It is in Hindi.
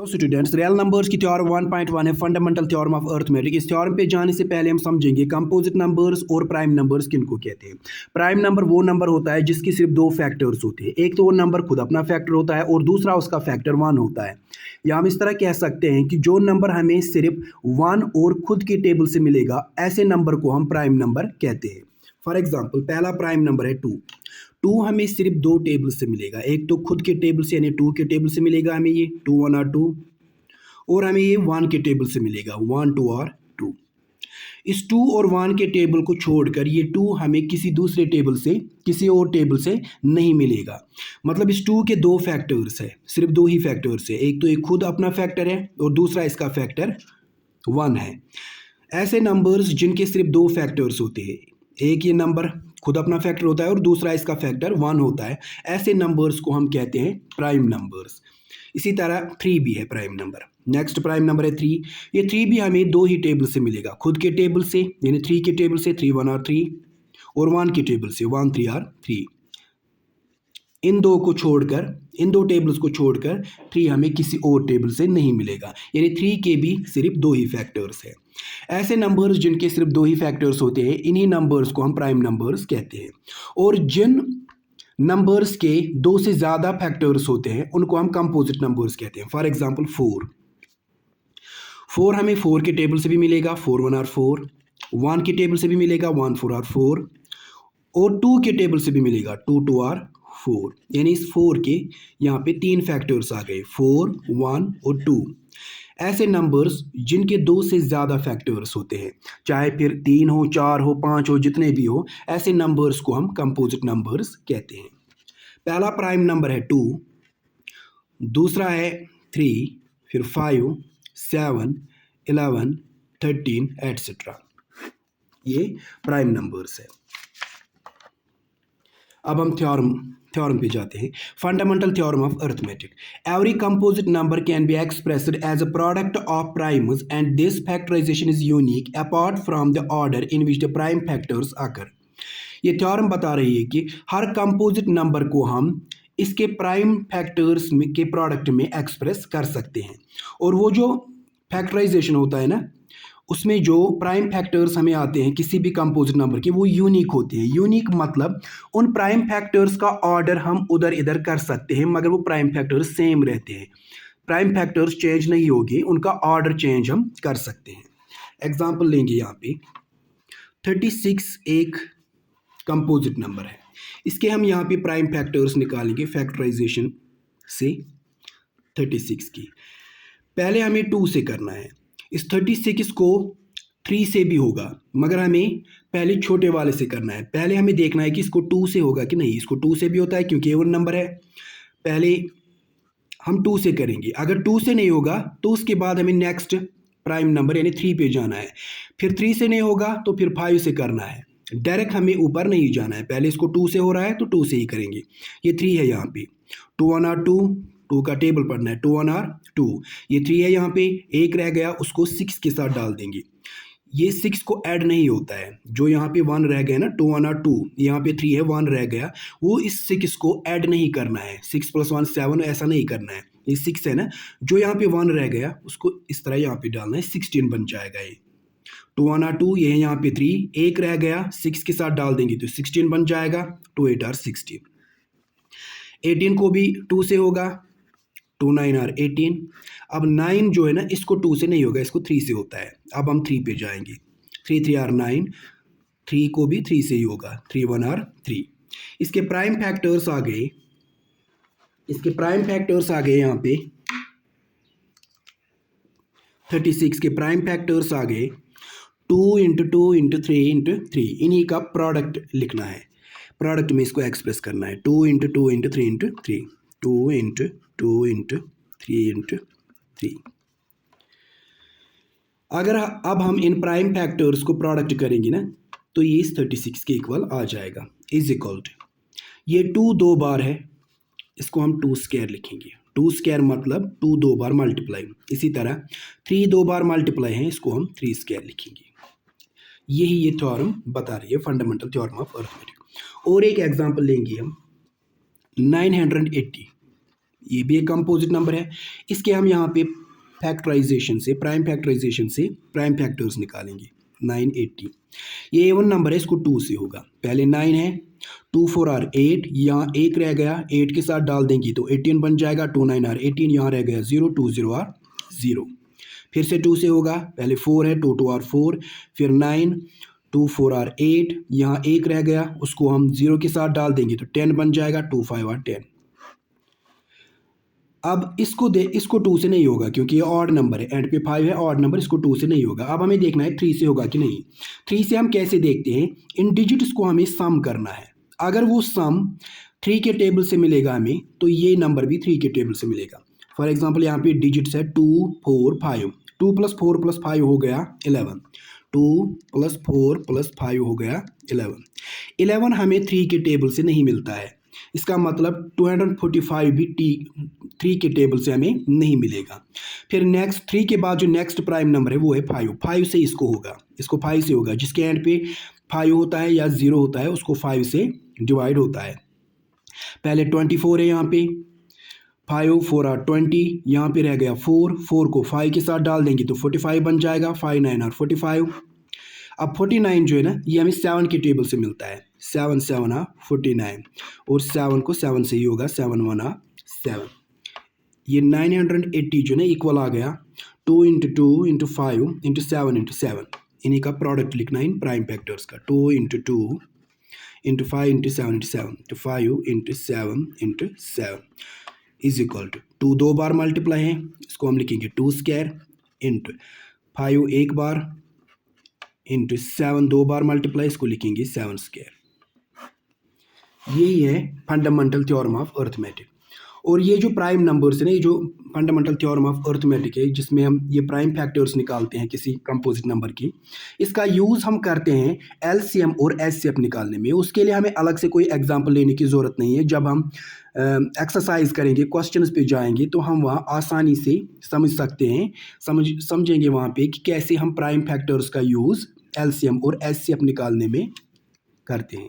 हेलो स्टूडेंट्स, रियल नंबर्स की थ्योरम 1.1 है फंडामेंटल थ्योरम ऑफ अरिथमेटिक। इस थ्योरम पे जाने से पहले हम समझेंगे कंपोजिट नंबर्स और प्राइम नंबर्स किनको कहते हैं। प्राइम नंबर वो नंबर होता है जिसके सिर्फ दो फैक्टर्स होते हैं। एक तो वो नंबर खुद अपना फैक्टर होता है और दूसरा उसका फैक्टर 1 होता है। या हम इस तरह कह सकते हैं कि जो नंबर हमें सिर्फ 1 और खुद के टेबल से मिलेगा, ऐसे नंबर को हम प्राइम नंबर कहते हैं। फॉर एग्जाम्पल, पहला प्राइम नंबर है 2। 2 हमें सिर्फ दो टेबल से मिलेगा। एक तो खुद के टेबल से यानी 2 के टेबल से मिलेगा हमें ये 2 1 और 2, और हमें ये 1 के टेबल से मिलेगा 1 2 और 2। इस 2 और 1 के टेबल को छोड़कर ये 2 हमें किसी दूसरे टेबल से, किसी और टेबल से नहीं मिलेगा। मतलब इस 2 के दो फैक्टर्स है, सिर्फ दो ही फैक्टर्स है। एक तो ये खुद अपना फैक्टर है और दूसरा इसका फैक्टर 1 है। ऐसे नंबर्स जिनके सिर्फ दो फैक्टर्स होते हैं, एक ये नंबर खुद अपना फैक्टर होता है और दूसरा इसका फैक्टर 1 होता है, ऐसे नंबर्स को हम कहते हैं प्राइम नंबर्स। इसी तरह 3 भी है prime number. Next prime number है 3। ये 3 भी हमें दो ही टेबल से मिलेगा, खुद के टेबल से यानी 3 के टेबल से 3 1 और 3, और 1 के टेबल से 1 3 और 3। इन दो टेबल्स को छोड़कर 3 हमें किसी और टेबल से नहीं मिलेगा, यानी 3 के भी सिर्फ दो ही फैक्टर्स हैं। ऐसे नंबर्स जिनके सिर्फ दो ही फैक्टर्स होते हैं, इन्हीं नंबर्स को हम प्राइम नंबर्स कहते हैं। और जिन नंबर्स के दो से ज़्यादा फैक्टर्स होते हैं उनको हम कंपोजिट नंबर्स कहते हैं। फॉर एग्जांपल 4 हमें 4 के टेबल से भी मिलेगा 4 1 और 4, 1 के टेबल से भी मिलेगा 1 4 और 4, और 2 के टेबल से भी मिलेगा 2 2 और 4। यानी इस 4 के यहाँ पे 3 फैक्टर्स आ गए, 4 1 और 2। ऐसे नंबर्स जिनके दो से ज़्यादा फैक्टर्स होते हैं, चाहे फिर 3 हो 4 हो 5 हो, जितने भी हो, ऐसे नंबर्स को हम कंपोजिट नंबर्स कहते हैं। पहला प्राइम नंबर है 2, दूसरा है 3, फिर 5 7 11 13 एटसेट्रा। ये प्राइम नंबर्स है। अब हम थ्योरम पे जाते हैं। Fundamental theorem of arithmetic. Every composite number can be expressed as a product of primes and this factorisation is unique apart from the order in which the prime factors occur. ये थ्योरम बता रही है कि हर कंपोजिट नंबर को हम इसके प्राइम फैक्टर्स के प्रोडक्ट में एक्सप्रेस कर सकते हैं। और वो जो फैक्टराइजेशन होता है ना, उसमें जो प्राइम फैक्टर्स हमें आते हैं किसी भी कंपोजिट नंबर के, वो यूनिक होते हैं। यूनिक मतलब उन प्राइम फैक्टर्स का ऑर्डर हम उधर इधर कर सकते हैं, मगर वो प्राइम फैक्टर्स सेम रहते हैं। प्राइम फैक्टर्स चेंज नहीं होगी, उनका ऑर्डर चेंज हम कर सकते हैं। एग्जाम्पल लेंगे यहाँ पे 36 एक कंपोजिट नंबर है। इसके हम यहाँ पे प्राइम फैक्टर्स निकालेंगे फैक्टराइजेशन से 36 की। पहले हमें 2 से करना है। इस 36 को 3 से भी होगा, मगर हमें पहले छोटे वाले से करना है। पहले हमें देखना है कि इसको 2 से होगा कि नहीं। इसको 2 से भी होता है क्योंकि ये 1 नंबर है। पहले हम 2 से करेंगे। अगर 2 से नहीं होगा तो उसके बाद हमें नेक्स्ट प्राइम नंबर यानी 3 पे जाना है। फिर 3 से नहीं होगा तो फिर 5 से करना है। डायरेक्ट हमें ऊपर नहीं जाना है। पहले इसको 2 से हो रहा है तो 2 से ही करेंगे। ये 3 है यहाँ पे, 2 1 और 2 का टेबल पढ़ना है, 2 1 और 2। ये 3 है यहाँ पे, एक रह गया, उसको 6 के साथ डाल देंगे। ये 6 को ऐड नहीं होता है। जो यहाँ पे 1 रह गया ना, 2 1 और 2, यहाँ पे 3 है, 1 रह गया, वो इस 6 को ऐड नहीं करना है। 6 + 1 7 ऐसा नहीं करना है। ये 6 है ना, जो यहाँ पे 1 रह गया उसको इस तरह यहाँ पे डालना है, 16 बन जाएगा ये। 2 1 और 2, ये है यहाँ पे 3, एक रह गया, 6 के साथ डाल देंगे तो 16 बन जाएगा। 2 8 और 16। 18 को भी 2 से होगा, 2 9 और 18। अब 9 जो है ना, इसको 2 से नहीं होगा, इसको 3 से होता है। अब हम 3 पे जाएंगे, 3 3 और 9, 3 को भी 3 से ही होगा, 3 1 और 3। इसके प्राइम फैक्टर्स आ गए, यहाँ पे 36 के प्राइम फैक्टर्स आ गए 2 × 2 × 3 × 3। इन्हीं का प्रोडक्ट लिखना है, प्रोडक्ट में इसको एक्सप्रेस करना है। 2 × 2 × 3 × 3, 2 × 2 × 3 × 3। अगर अब हम इन प्राइम फैक्टर्स को प्रोडक्ट करेंगे ना, तो ये इस 36 के इक्वल आ जाएगा। इज इक्वल टू, ये 2 2 बार है, इसको हम 2 स्क्वायर लिखेंगे। 2 स्क्वायर मतलब 2 2 बार मल्टीप्लाई। इसी तरह 3 2 बार मल्टीप्लाई है, इसको हम 3 स्क्वायर लिखेंगे। यही ये थ्योरम बता रही है, फंडामेंटल थ्योरम ऑफ अरिथमेटिक। और एक एग्जांपल लेंगे हम 980। ये भी एक कंपोजिट नंबर है। इसके हम यहाँ पे फैक्टराइजेशन से, प्राइम फैक्टराइजेशन से प्राइम फैक्टर्स निकालेंगे। 980 ये A1 नंबर है, इसको 2 से होगा। पहले 9 है, 2 4 आर 8, यहाँ 1 रह गया, 8 के साथ डाल देंगे तो 18 बन जाएगा। 2 9 आर 18, यहाँ रह गया 0, 2 0 आर 0। फिर से 2 से होगा, पहले 4 है, 2 2 आर 4, फिर 9, 2 4 आर 8, यहाँ 1 रह गया, उसको हम 0 के साथ डाल देंगे तो 10 बन जाएगा। 2 5 आर 10। अब इसको 2 से नहीं होगा क्योंकि ये ऑड नंबर है, एंड पे 5 है, ऑड नंबर, इसको 2 से नहीं होगा। अब हमें देखना है 3 से होगा कि नहीं। 3 से हम कैसे देखते हैं, इन डिजिट्स को हमें सम करना है। अगर वो सम 3 के टेबल से मिलेगा हमें, तो ये नंबर भी 3 के टेबल से मिलेगा। फॉर एग्जाम्पल यहाँ पे डिजिट्स है 2 4 5, 2 + 4 + 5 हो गया 11, 2 + 4 + 5 हो गया 11। 11 हमें 3 के टेबल से नहीं मिलता है, इसका मतलब 245 भी 3 के टेबल से हमें नहीं मिलेगा। फिर नेक्स्ट 3 के बाद जो नेक्स्ट प्राइम नंबर है वो है 5, 5 से इसको होगा, इसको 5 से होगा। जिसके एंड पे 5 होता है या 0 होता है उसको 5 से डिवाइड होता है। पहले 24 है, यहाँ पे 5 4 आर 20, यहाँ पे रह गया 4, 4 को 5 के साथ डाल देंगे तो 45 बन जाएगा। 5 9 आर 45। अब 49 जो है ना, ये हमें 7 के टेबल से मिलता है। 7 7 आर 49, और 7 को 7 से ही होगा, 7 1 आर 7। ये 980 जो है ना इक्वल आ गया 2 × 2 × 5 × 7 × 7। इन्हीं का प्रोडक्ट लिखना है इन प्राइम फैक्टर्स का। 2 × 2 × 5 × 7 × 7 तो 5 × 7 × 7 इज इक्वल टू 2 2 बार मल्टीप्लाई है, इसको हम लिखेंगे 2 स्क्वायर इंटू 5 एक बार इंटू 7 2 बार मल्टीप्लाई, इसको लिखेंगे 7 स्क्वायर। यही है फंडामेंटल थ्योरम ऑफ अर्थमेटिक। और ये जो प्राइम नंबर्स है ना, ये जो फंडामेंटल थ्योरम ऑफ अर्थमेटिक है, जिसमें हम ये प्राइम फैक्टर्स निकालते हैं किसी कंपोजिट नंबर की, इसका यूज़ हम करते हैं एलसीएम और एचसीएफ निकालने में। उसके लिए हमें अलग से कोई एग्जांपल लेने की ज़रूरत नहीं है। जब हम एक्सरसाइज करेंगे, क्वेश्चंस पे जाएंगे, तो हम वहाँ आसानी से समझ सकते हैं, समझेंगे वहाँ पे कि कैसे हम प्राइम फैक्टर्स का यूज़ एलसीएम और एचसीएफ निकालने में करते हैं।